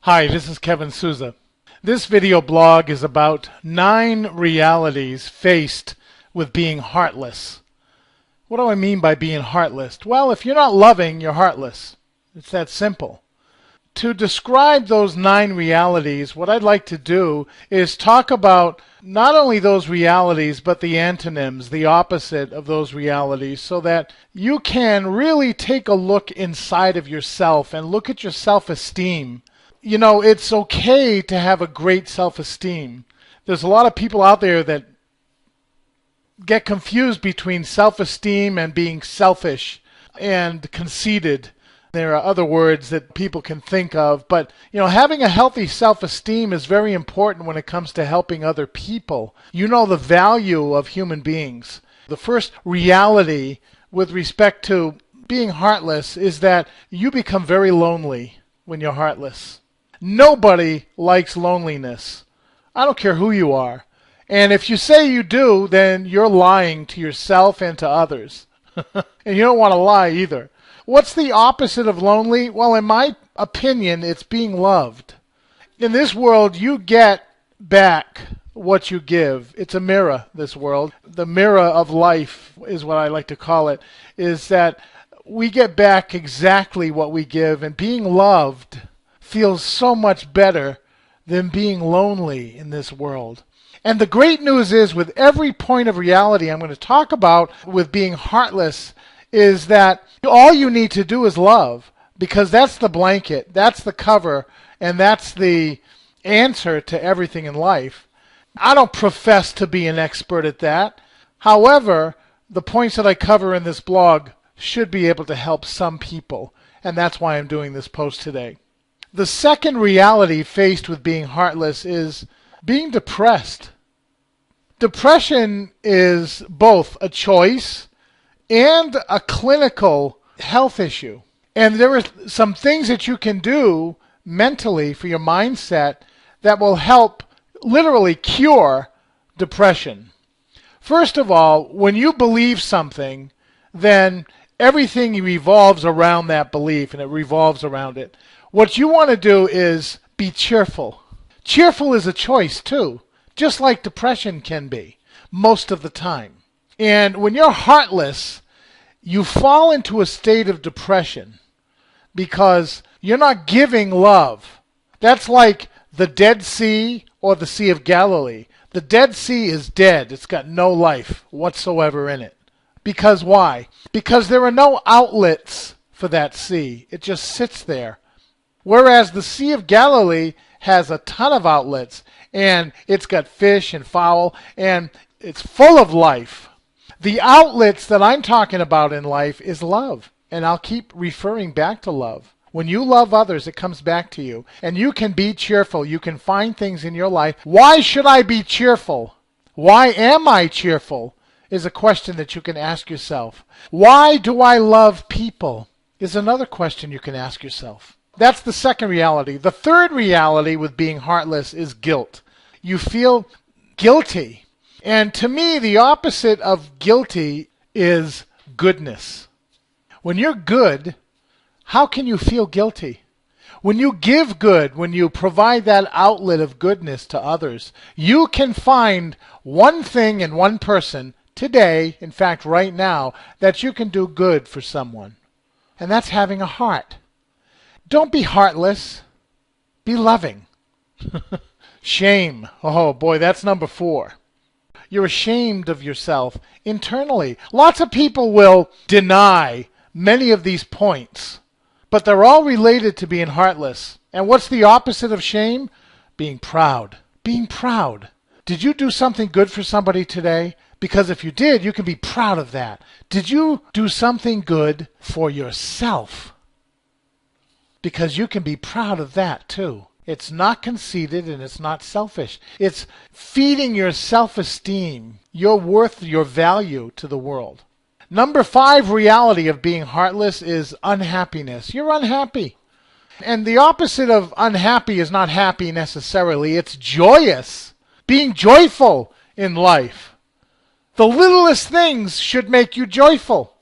Hi, this is Kevin Souza. This video blog is about 9 realities faced with being heartless. What do I mean by being heartless? Well, if you're not loving, you're heartless. It's that simple. To describe those 9 realities, what I'd like to do is talk about not only those realities, but the antonyms, the opposite of those realities, so that you can really take a look inside of yourself and look at your self-esteem. You know, it's okay to have a great self-esteem. There's a lot of people out there that get confused between self-esteem and being selfish and conceited. There are other words that people can think of, but having a healthy self-esteem is very important when it comes to helping other people. You know the value of human beings. The first reality with respect to being heartless is that you become very lonely when you're heartless. Nobody likes loneliness. I don't care who you are. And if you say you do, then you're lying to yourself and to others. And you don't want to lie either. What's the opposite of lonely? Well, in my opinion, it's being loved. In this world, you get back what you give. It's a mirror, this world. The mirror of life is what I like to call it, is that we get back exactly what we give, and being loved feels so much better than being lonely in this world. And the great news is, with every point of reality I'm going to talk about with being heartless, is that all you need to do is love, because that's the blanket, that's the cover, and that's the answer to everything in life. I don't profess to be an expert at that. However, the points that I cover in this blog should be able to help some people, and that's why I'm doing this post today. The second reality faced with being heartless is being depressed. Depression is both a choice and a clinical health issue. And there are some things that you can do mentally for your mindset that will help literally cure depression. First of all, when you believe something, then everything revolves around that belief, and it revolves around it. What you want to do is be cheerful. Cheerful is a choice too, just like depression can be most of the time. And when you're heartless, you fall into a state of depression because you're not giving love. That's like the Dead Sea or the Sea of Galilee. The Dead Sea is dead. It's got no life whatsoever in it. Because why? Because there are no outlets for that sea. It just sits there. Whereas the Sea of Galilee has a ton of outlets, and it's got fish and fowl, and it's full of life. The outlets that I'm talking about in life is love, and I'll keep referring back to love. When you love others, it comes back to you, and you can be cheerful. You can find things in your life. Why should I be cheerful? Why am I cheerful? Is a question that you can ask yourself. Why do I love people? Is another question you can ask yourself. That's the second reality. The third reality with being heartless is guilt. You feel guilty. And to me, the opposite of guilty is goodness. When you're good, how can you feel guilty? When you give good, when you provide that outlet of goodness to others, you can find one thing and one person today, in fact right now, that you can do good for someone. And that's having a heart. Don't be heartless. Be loving. Shame. Oh boy, that's number 4. You're ashamed of yourself internally. Lots of people will deny many of these points, but they're all related to being heartless. And what's the opposite of shame? Being proud. Being proud. Did you do something good for somebody today? Because if you did, you can be proud of that. Did you do something good for yourself? Because you can be proud of that too. It's not conceited and it's not selfish. It's feeding your self-esteem, your worth, your value to the world. Number 5 reality of being heartless is unhappiness. You're unhappy. And the opposite of unhappy is not happy necessarily. It's joyous. Being joyful in life. The littlest things should make you joyful.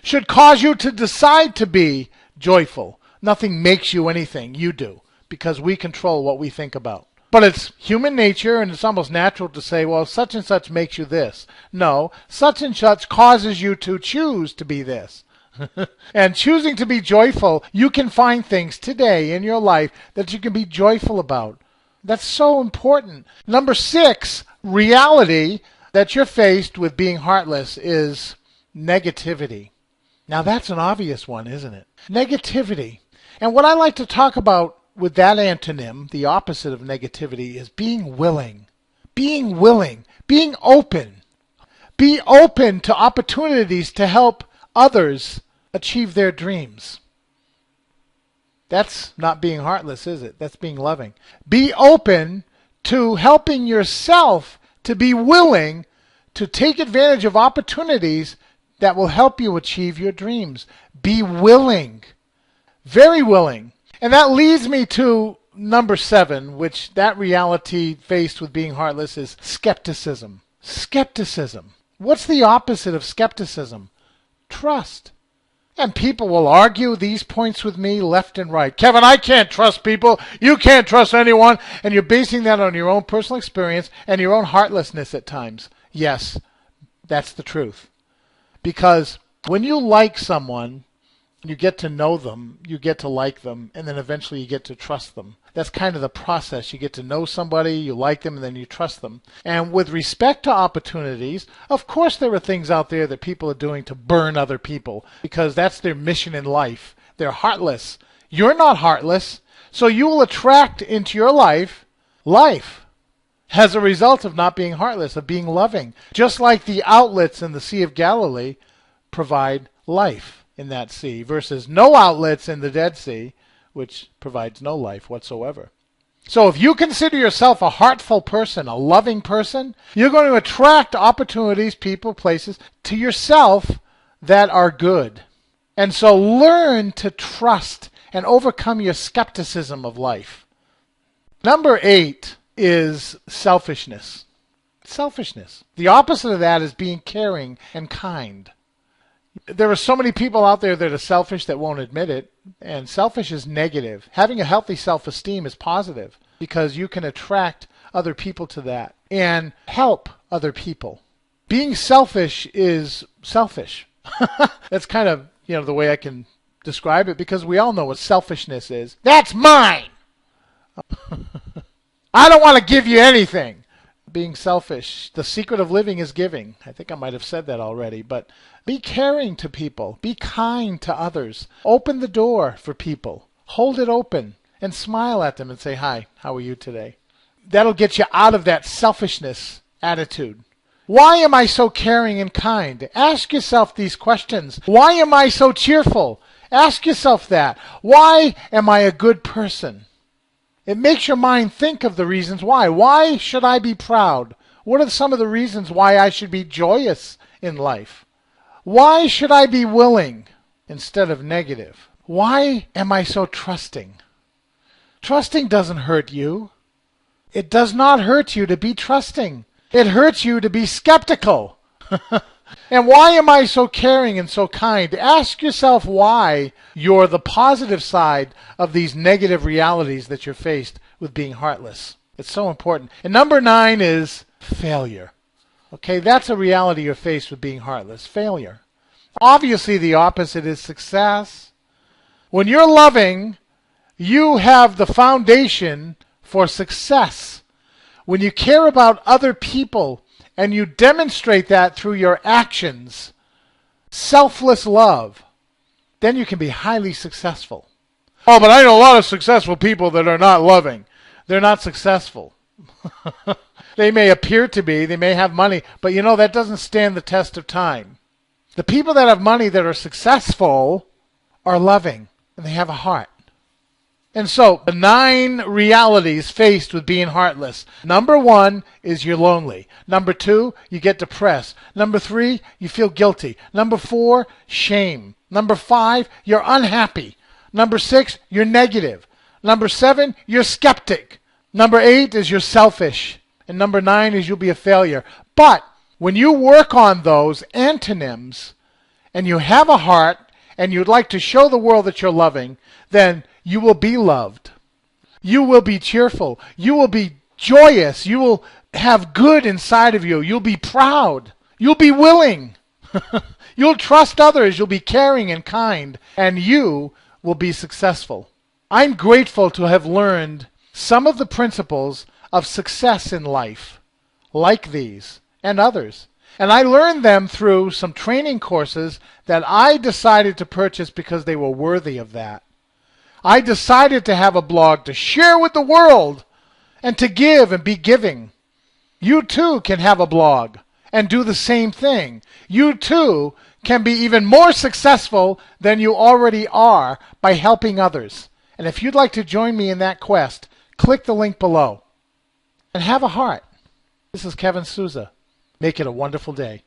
Should cause you to decide to be joyful. Nothing makes you anything. You do. because we control what we think about. But it's human nature, and it's almost natural to say, well, such and such makes you this. No, such and such causes you to choose to be this. And choosing to be joyful, you can find things today in your life that you can be joyful about. That's so important. Number 6, reality that you're faced with being heartless is negativity. Now that's an obvious one, isn't it? Negativity. And what I like to talk about with that antonym, the opposite of negativity, is being willing. Being willing. Being open. Be open to opportunities to help others achieve their dreams. That's not being heartless, is it? That's being loving. Be open to helping yourself to be willing to take advantage of opportunities that will help you achieve your dreams. Be willing. Very willing. And that leads me to number 7, which that reality faced with being heartless is skepticism. Skepticism. What's the opposite of skepticism? Trust. And people will argue these points with me left and right. Kevin, I can't trust people. You can't trust anyone. And you're basing that on your own personal experience and your own heartlessness at times. Yes, that's the truth. Because when you like someone, you get to know them, you get to like them, and then eventually you get to trust them. That's kind of the process. You get to know somebody, you like them, and then you trust them. And with respect to opportunities, of course there are things out there that people are doing to burn other people because that's their mission in life. They're heartless. You're not heartless, so you will attract into your life as a result of not being heartless, of being loving. Just like the outlets in the Sea of Galilee provide life in that sea versus no outlets in the Dead Sea, which provides no life whatsoever. So if you consider yourself a heartful person, a loving person, you're going to attract opportunities, people, places to yourself that are good. And so learn to trust and overcome your skepticism of life. Number 8 is selfishness. Selfishness. The opposite of that is being caring and kind. There are so many people out there that are selfish that won't admit it, and selfish is negative. Having a healthy self-esteem is positive because you can attract other people to that and help other people. Being selfish is selfish. That's kind of, the way I can describe it because we all know what selfishness is. That's mine! I don't want to give you anything. Being selfish. The secret of living is giving. I think I might have said that already, but be caring to people. Be kind to others. Open the door for people. Hold it open and smile at them and say, hi, how are you today? That'll get you out of that selfishness attitude. Why am I so caring and kind? Ask yourself these questions. Why am I so cheerful? Ask yourself that. Why am I a good person? It makes your mind think of the reasons why. Why should I be proud? What are some of the reasons why I should be joyous in life? Why should I be willing instead of negative? Why am I so trusting? Trusting doesn't hurt you. It does not hurt you to be trusting. It hurts you to be skeptical. And why am I so caring and so kind? Ask yourself why you're the positive side of these negative realities that you're faced with being heartless. It's so important. And number 9 is failure. Okay, that's a reality you're faced with being heartless. Failure. Obviously, the opposite is success. When you're loving, you have the foundation for success. When you care about other people, and you demonstrate that through your actions, selfless love, then you can be highly successful. Oh, but I know a lot of successful people that are not loving. They're not successful. They may appear to be, they may have money, but that doesn't stand the test of time. The people that have money that are successful are loving, and they have a heart. And so, the 9 realities faced with being heartless. Number 1 is you're lonely. Number 2, you get depressed. Number 3, you feel guilty. Number 4, shame. Number 5, you're unhappy. Number 6, you're negative. Number 7, you're skeptic. Number 8 is you're selfish. And number 9 is you'll be a failure. But when you work on those antonyms, and you have a heart, and you'd like to show the world that you're loving, then you will be loved. You will be cheerful. You will be joyous. You will have good inside of you. You'll be proud. You'll be willing. You'll trust others. You'll be caring and kind. And you will be successful. I'm grateful to have learned some of the principles of success in life, like these and others. And I learned them through some training courses that I decided to purchase because they were worthy of that. I decided to have a blog to share with the world and to give and be giving. You too can have a blog and do the same thing. You too can be even more successful than you already are by helping others. And if you'd like to join me in that quest, click the link below. And have a heart. This is Kevin Souza. Make it a wonderful day.